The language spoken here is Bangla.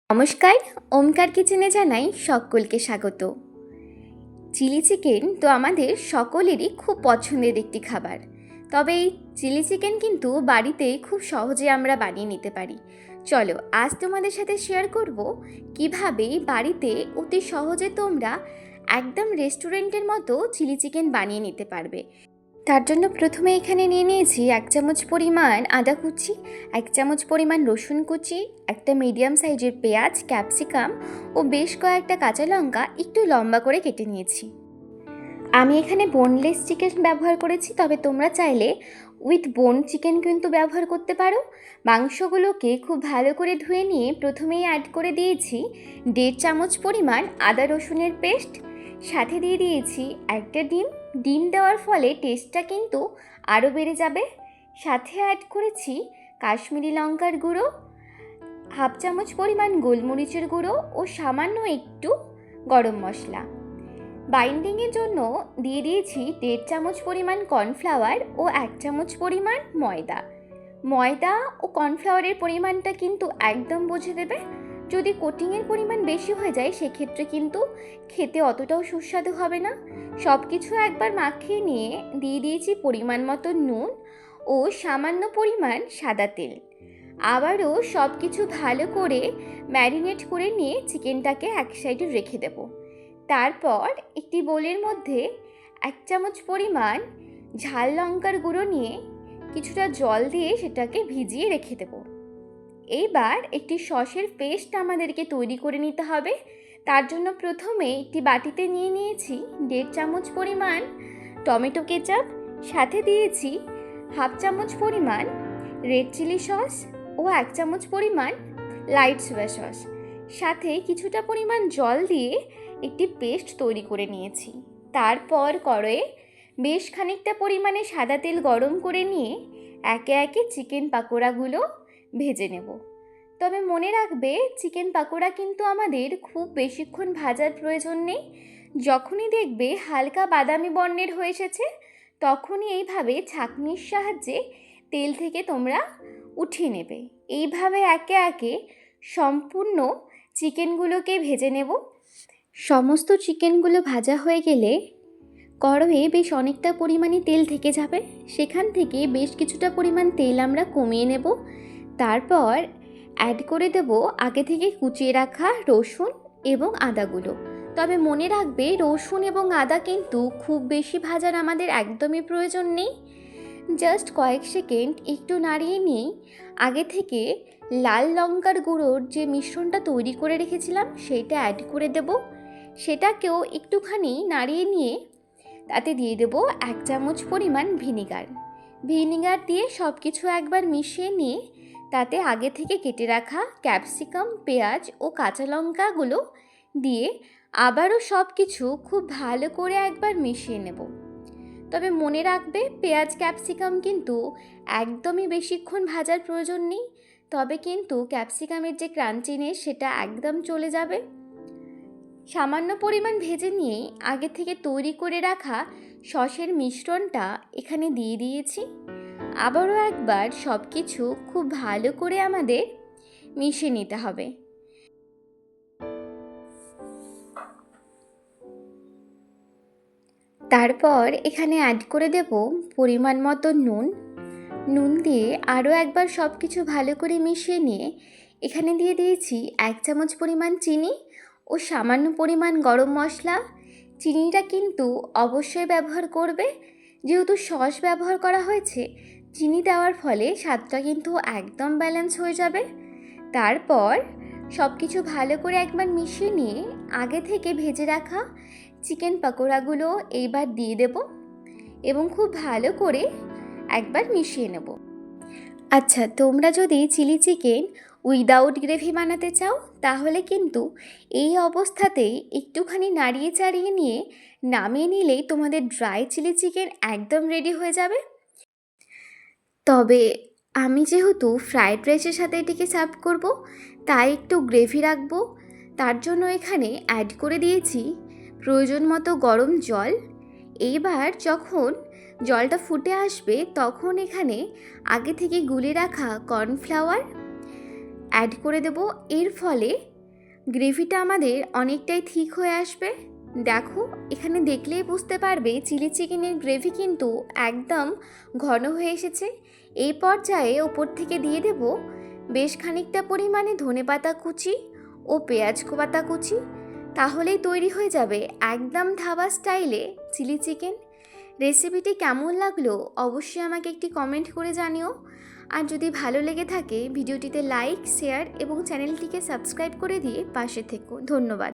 নমস্কার, ওমকার কিচেনে জানাই সকলকে স্বাগত। চিলি চিকেন তো আমাদের সকলেরই খুব পছন্দের একটি খাবার। তবে এই চিলি চিকেন কিন্তু বাড়িতে খুব সহজে আমরা বানিয়ে নিতে পারি। চলো আজ তোমাদের সাথে শেয়ার করব কিভাবে বাড়িতে অতি সহজে তোমরা একদম রেস্টুরেন্টের মতো চিলি চিকেন বানিয়ে নিতে পারবে। তার জন্য প্রথমে এখানে নিয়ে নিয়েছি 1 চামচ পরিমাণ আদা কুচি, 1 চামচ পরিমাণ রসুন কুচি, একটা মিডিয়াম সাইজের পেঁয়াজ, ক্যাপসিকাম ও বেশ কয়েকটা কাঁচা লঙ্কা একটু লম্বা করে কেটে নিয়েছি। আমি এখানে বোনলেস চিকেন ব্যবহার করেছি, তবে তোমরা চাইলে উইথ বোন চিকেন কিন্তু ব্যবহার করতে পারো। মাংসগুলোকে খুব ভালো করে ধুয়ে নিয়ে প্রথমেই অ্যাড করে দিয়েছি 1.5 চামচ পরিমাণ আদা রসুনের পেস্ট, সাথে দিয়ে দিয়েছি একটা ডিম দেওয়ার ফলে টেস্টটা কিন্তু আরও বেড়ে যাবে। সাথে অ্যাড করেছি কাশ্মীরি লঙ্কার গুঁড়ো, 1/2 চামচ পরিমাণ গোলমরিচের গুঁড়ো ও সামান্য একটু গরম মশলা। বাইন্ডিংয়ের জন্য দিয়ে দিয়েছি 1.5 চামচ পরিমাণ কর্নফ্লাওয়ার ও 1 চামচ পরিমাণ ময়দা ও কর্নফ্লাওয়ারের পরিমাণটা কিন্তু একদম বুঝে দেবে। যদি কোটিংয়ের পরিমাণ বেশি হয়ে যায় সেক্ষেত্রে কিন্তু খেতে অতটাও সুস্বাদু হবে না। সব কিছু একবার মাখিয়ে নিয়ে দিয়ে দিয়েছি পরিমাণ মতো নুন ও সামান্য পরিমাণ সাদা তেল। আবারও সব কিছু ভালো করে ম্যারিনেট করে নিয়ে চিকেনটাকে এক সাইডে রেখে দেব। তারপর একটি বোলের মধ্যে 1 চামচ পরিমাণ ঝাল লঙ্কার গুঁড়ো নিয়ে কিছুটা জল দিয়ে সেটাকে ভিজিয়ে রেখে দেব। এইবার একটি সসের পেস্ট আমাদেরকে তৈরি করে নিতে হবে। তার জন্য প্রথমে একটি বাটিতে নিয়ে নিয়েছি 1.5 চামচ পরিমাণ টমেটো কেচাপ, সাথে দিয়েছি 1/2 চামচ পরিমাণ রেড চিলি সস ও 1 চামচ পরিমাণ লাইট সোয়া সস, সাথে কিছুটা পরিমাণ জল দিয়ে একটি পেস্ট তৈরি করে নিয়েছি। তারপর কড়াইয়ে বেশ খানিকটা পরিমাণে সাদা তেল গরম করে নিয়ে একে একে চিকেন পাকোড়াগুলো ভেজে নেব। তবে মনে রাখবে চিকেন পাকোড়া কিন্তু আমাদের খুব বেশিক্ষণ ভাজার প্রয়োজন নেই। যখনই দেখবে হালকা বাদামি বর্ণের হয়ে এসেছে তখনই এইভাবে ছাঁকনির সাহায্যে তেল থেকে তোমরা উঠিয়ে নেবে। এইভাবে একে একে সম্পূর্ণ চিকেনগুলোকে ভেজে নেব। সমস্ত চিকেনগুলো ভাজা হয়ে গেলে কড়াইয়ে বেশ অনেকটা পরিমাণে তেল থেকে যাবে, সেখান থেকে বেশ কিছুটা পরিমাণ তেল আমরা কমিয়ে নেব। তারপর অ্যাড করে দেব আগে থেকে কুচিয়ে রাখা রসুন এবং আদাগুলো। তবে মনে রাখবে রসুন এবং আদা কিন্তু খুব বেশি ভাজার আমাদের একদমই প্রয়োজন নেই। জাস্ট কয়েক সেকেন্ড একটু নাড়িয়ে নিয়েই আগে থেকে লাল লঙ্কার গুঁড়োর যে মিশ্রণটা তৈরি করে রেখেছিলাম সেইটা অ্যাড করে দেব। সেটাকেও একটুখানি নাড়িয়ে নিয়ে তাতে দিয়ে দেব 1 চামচ পরিমাণ ভিনিগার দিয়ে সব কিছু একবার মিশিয়ে নিয়ে তাতে আগে থেকে কেটে রাখা ক্যাপসিকাম, পেঁয়াজ ও কাঁচা লঙ্কাগুলো দিয়ে আবারও সব কিছু খুব ভালো করে একবার মিশিয়ে নেব। তবে মনে রাখবে পেঁয়াজ ক্যাপসিকাম কিন্তু একদমই বেশিক্ষণ ভাজার প্রয়োজন নেই, তবে কিন্তু ক্যাপসিকামের যে ক্রাঞ্চিনেস সেটা একদম চলে যাবে। সামান্য পরিমাণ ভেজে নিয়ে আগে থেকে তৈরি করে রাখা সসের মিশ্রণটা এখানে দিয়ে দিয়েছি। আবারও একবার সব কিছু খুব ভালো করে আমাদের মিশিয়ে নিতে হবে। তারপর এখানে অ্যাড করে দেব পরিমাণ মতো নুন দিয়ে আরও একবার সব কিছু ভালো করে মিশিয়ে নিয়ে এখানে দিয়ে দিয়েছি 1 চামচ পরিমাণ চিনি ও সামান্য পরিমাণ গরম মশলা। চিনিটা কিন্তু অবশ্যই ব্যবহার করবে, যেহেতু সস ব্যবহার করা হয়েছে চিনি দেওয়ার ফলে স্বাদটা কিন্তু একদম ব্যালেন্স হয়ে যাবে। তারপর সব কিছু ভালো করে একবার মিশিয়ে নিয়ে আগে থেকে ভেজে রাখা চিকেন পকোড়াগুলো এইবার দিয়ে দেব এবং খুব ভালো করে একবার মিশিয়ে নেব। আচ্ছা, তোমরা যদি চিলি চিকেন উইদাউট গ্রেভি বানাতে চাও তাহলে কিন্তু এই অবস্থাতেই একটুখানি নাড়িয়ে চাড়িয়ে নিয়ে নামিয়ে নিলেই তোমাদের ড্রাই চিলি চিকেন একদম রেডি হয়ে যাবে। তবে আমি যেহেতু ফ্রায়েড রাইসের সাথে এটিকে সার্ভ করব তাই একটু গ্রেভি রাখবো। তার জন্য এখানে অ্যাড করে দিয়েছি প্রয়োজন মতো গরম জল। এইবার যখন জলটা ফুটে আসবে তখন এখানে আগে থেকে গুলে রাখা কর্নফ্লাওয়ার অ্যাড করে দেব। এর ফলে গ্রেভিটা আমাদের অনেকটাই ঠিক হয়ে আসবে। দেখো, এখানে দেখলেই বুঝতে পারবে চিলি চিকেনের গ্রেভি কিন্তু একদম ঘন হয়ে এসেছে। এই পর্যায়ে ওপর থেকে দিয়ে দেব বেশ খানিকটা পরিমাণে ধনেপাতা কুচি ও পেঁয়াজ পাতা কুচি। তাহলেই তৈরি হয়ে যাবে একদম ধাবা স্টাইলে চিলি চিকেন। রেসিপিটি কেমন লাগলো অবশ্যই আমাকে একটি কমেন্ট করে জানিও। আর যদি ভালো লেগে থাকে ভিডিওটিতে লাইক, শেয়ার এবং চ্যানেলটিকে সাবস্ক্রাইব করে দিয়ে পাশে থেকো। ধন্যবাদ।